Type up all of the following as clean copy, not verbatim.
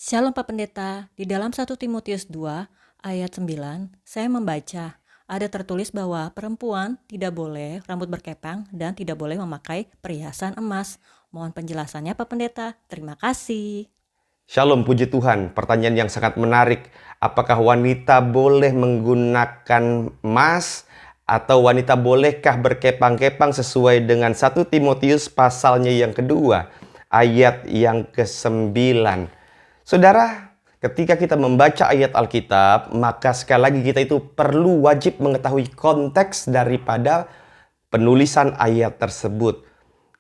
Shalom Pak Pendeta, di dalam 1 Timotius 2 ayat 9, saya membaca, ada tertulis bahwa perempuan tidak boleh rambut berkepang dan tidak boleh memakai perhiasan emas. Mohon penjelasannya Pak Pendeta, terima kasih. Shalom, puji Tuhan. Pertanyaan yang sangat menarik. Apakah wanita boleh menggunakan emas atau wanita bolehkah berkepang-kepang sesuai dengan 1 Timotius pasalnya yang kedua, ayat yang ke-9. Saudara, ketika kita membaca ayat Alkitab, maka sekali lagi kita itu perlu wajib mengetahui konteks daripada penulisan ayat tersebut.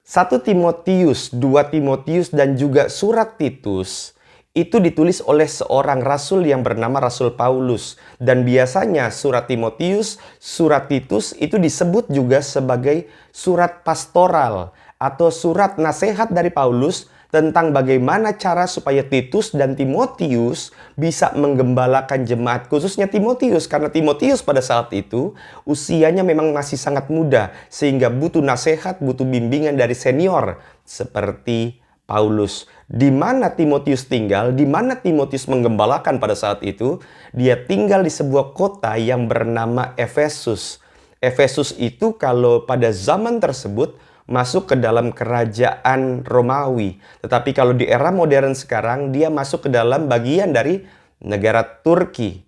1 Timotius, 2 Timotius, dan juga surat Titus itu ditulis oleh seorang rasul yang bernama Rasul Paulus. Dan biasanya surat Timotius, surat Titus itu disebut juga sebagai surat pastoral atau surat nasihat dari Paulus tentang bagaimana cara supaya Titus dan Timotius bisa menggembalakan jemaat, khususnya Timotius, karena Timotius pada saat itu usianya memang masih sangat muda, sehingga butuh nasihat, butuh bimbingan dari senior seperti Paulus. Di mana Timotius tinggal, di mana Timotius menggembalakan pada saat itu, dia tinggal di sebuah kota yang bernama Efesus. Efesus itu kalau pada zaman tersebut masuk ke dalam kerajaan Romawi. Tetapi kalau di era modern sekarang, dia masuk ke dalam bagian dari negara Turki.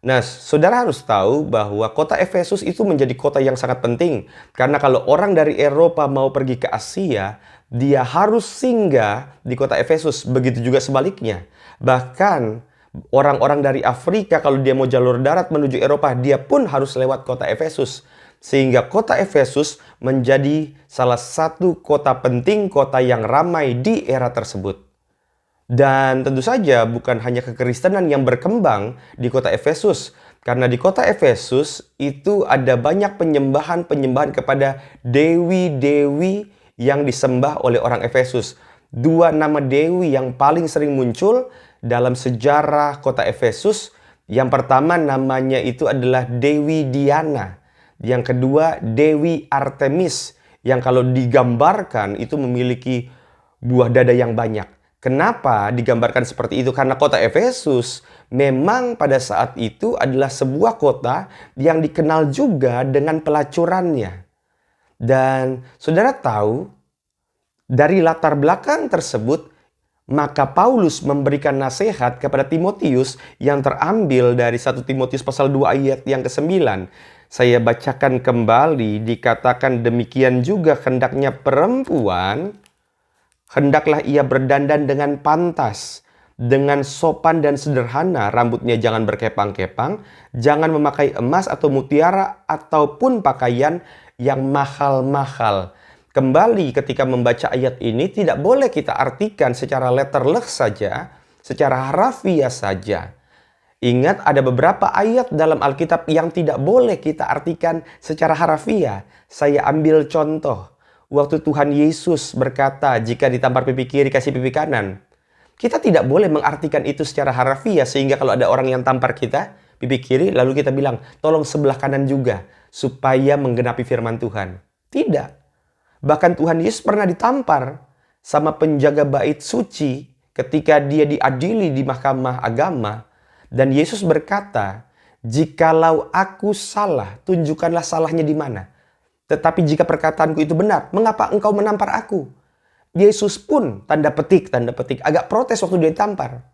Nah, saudara harus tahu bahwa kota Efesus itu menjadi kota yang sangat penting. Karena kalau orang dari Eropa mau pergi ke Asia, dia harus singgah di kota Efesus. Begitu juga sebaliknya. Bahkan orang-orang dari Afrika kalau dia mau jalur darat menuju Eropa, dia pun harus lewat kota Efesus. Sehingga kota Efesus menjadi salah satu kota penting, kota yang ramai di era tersebut. Dan tentu saja bukan hanya kekristenan yang berkembang di kota Efesus. Karena di kota Efesus itu ada banyak penyembahan-penyembahan kepada dewi-dewi yang disembah oleh orang Efesus. Dua nama dewi yang paling sering muncul dalam sejarah kota Efesus. Yang pertama namanya itu adalah Dewi Diana. Yang kedua Dewi Artemis, yang kalau digambarkan itu memiliki buah dada yang banyak. Kenapa digambarkan seperti itu? Karena kota Efesus memang pada saat itu adalah sebuah kota yang dikenal juga dengan pelacurannya. Dan saudara tahu, dari latar belakang tersebut, maka Paulus memberikan nasihat kepada Timotius yang terambil dari 1 Timotius pasal 2 ayat yang ke-9. Saya bacakan kembali, dikatakan demikian juga hendaknya perempuan, hendaklah ia berdandan dengan pantas, dengan sopan dan sederhana, rambutnya jangan berkepang-kepang, jangan memakai emas atau mutiara ataupun pakaian yang mahal-mahal. Kembali ketika membaca ayat ini tidak boleh kita artikan secara letterless saja, secara harafiah saja. Ingat, ada beberapa ayat dalam Alkitab yang tidak boleh kita artikan secara harafiah. Saya ambil contoh. Waktu Tuhan Yesus berkata, jika ditampar pipi kiri, kasih pipi kanan. Kita tidak boleh mengartikan itu secara harafiah, sehingga kalau ada orang yang tampar kita, pipi kiri, lalu kita bilang, tolong sebelah kanan juga, supaya menggenapi firman Tuhan. Tidak. Bahkan Tuhan Yesus pernah ditampar sama penjaga bait suci ketika dia diadili di mahkamah agama. Dan Yesus berkata, jikalau aku salah, tunjukkanlah salahnya di mana. Tetapi jika perkataanku itu benar, mengapa engkau menampar aku? Yesus pun tanda petik, agak protes waktu dia ditampar.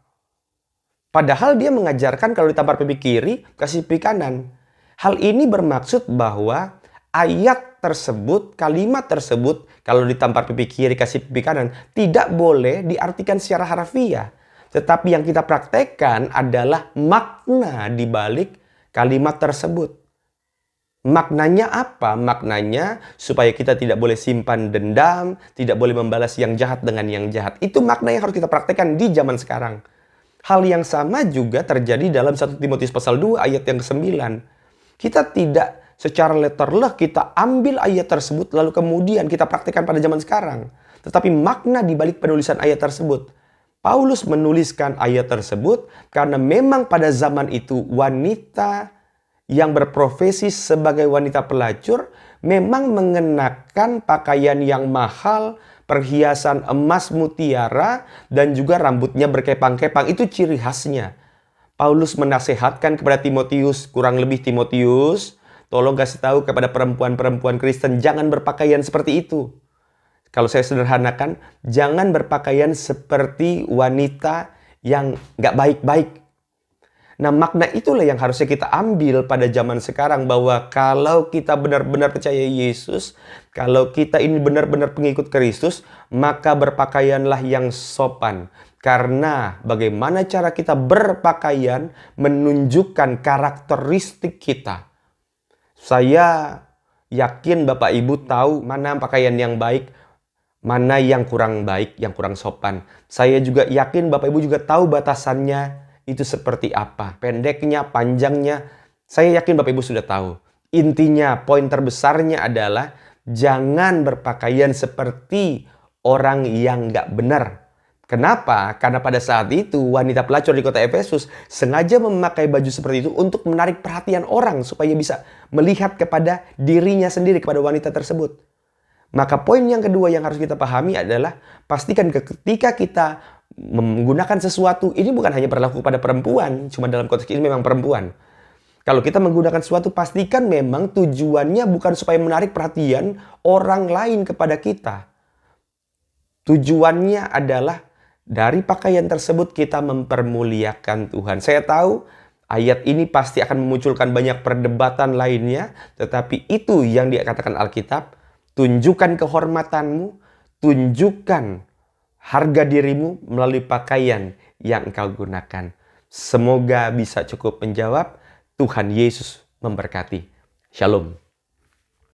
Padahal dia mengajarkan kalau ditampar pipi kiri, kasih pipi kanan. Hal ini bermaksud bahwa ayat tersebut, kalimat tersebut, kalau ditampar pipi kiri, kasih pipi kanan, tidak boleh diartikan secara harafiah. Tetapi yang kita praktekkan adalah makna di balik kalimat tersebut. Maknanya apa? Maknanya supaya kita tidak boleh simpan dendam, tidak boleh membalas yang jahat dengan yang jahat. Itu makna yang harus kita praktekkan di zaman sekarang. Hal yang sama juga terjadi dalam 1 Timotius pasal 2 ayat yang ke-9. Kita tidak secara letterless kita ambil ayat tersebut lalu kemudian kita praktekkan pada zaman sekarang. Tetapi makna di balik penulisan ayat tersebut. Paulus menuliskan ayat tersebut karena memang pada zaman itu wanita yang berprofesi sebagai wanita pelacur memang mengenakan pakaian yang mahal, perhiasan emas mutiara, dan juga rambutnya berkepang-kepang. Itu ciri khasnya. Paulus menasehatkan kepada Timotius, kurang lebih Timotius, tolong kasih tahu kepada perempuan-perempuan Kristen, jangan berpakaian seperti itu. Kalau saya sederhanakan, jangan berpakaian seperti wanita yang nggak baik-baik. Nah, makna itulah yang harusnya kita ambil pada zaman sekarang, bahwa kalau kita benar-benar percaya Yesus, kalau kita ini benar-benar pengikut Kristus, maka berpakaianlah yang sopan. Karena bagaimana cara kita berpakaian menunjukkan karakteristik kita. Saya yakin Bapak Ibu tahu mana pakaian yang baik, mana yang kurang baik, yang kurang sopan. Saya juga yakin Bapak Ibu juga tahu batasannya itu seperti apa. Pendeknya, panjangnya. Saya yakin Bapak Ibu sudah tahu. Intinya, poin terbesarnya adalah jangan berpakaian seperti orang yang nggak benar. Kenapa? Karena pada saat itu wanita pelacur di kota Efesus sengaja memakai baju seperti itu untuk menarik perhatian orang supaya bisa melihat kepada dirinya sendiri, kepada wanita tersebut. Maka poin yang kedua yang harus kita pahami adalah pastikan ketika kita menggunakan sesuatu, ini bukan hanya berlaku pada perempuan, cuma dalam konteks ini memang perempuan. Kalau kita menggunakan sesuatu, pastikan memang tujuannya bukan supaya menarik perhatian orang lain kepada kita. Tujuannya adalah dari pakaian tersebut kita mempermuliakan Tuhan. Saya tahu ayat ini pasti akan memunculkan banyak perdebatan lainnya, tetapi itu yang dikatakan Alkitab, tunjukkan kehormatanmu, tunjukkan harga dirimu melalui pakaian yang engkau gunakan. Semoga bisa cukup menjawab. Tuhan Yesus memberkati. Shalom.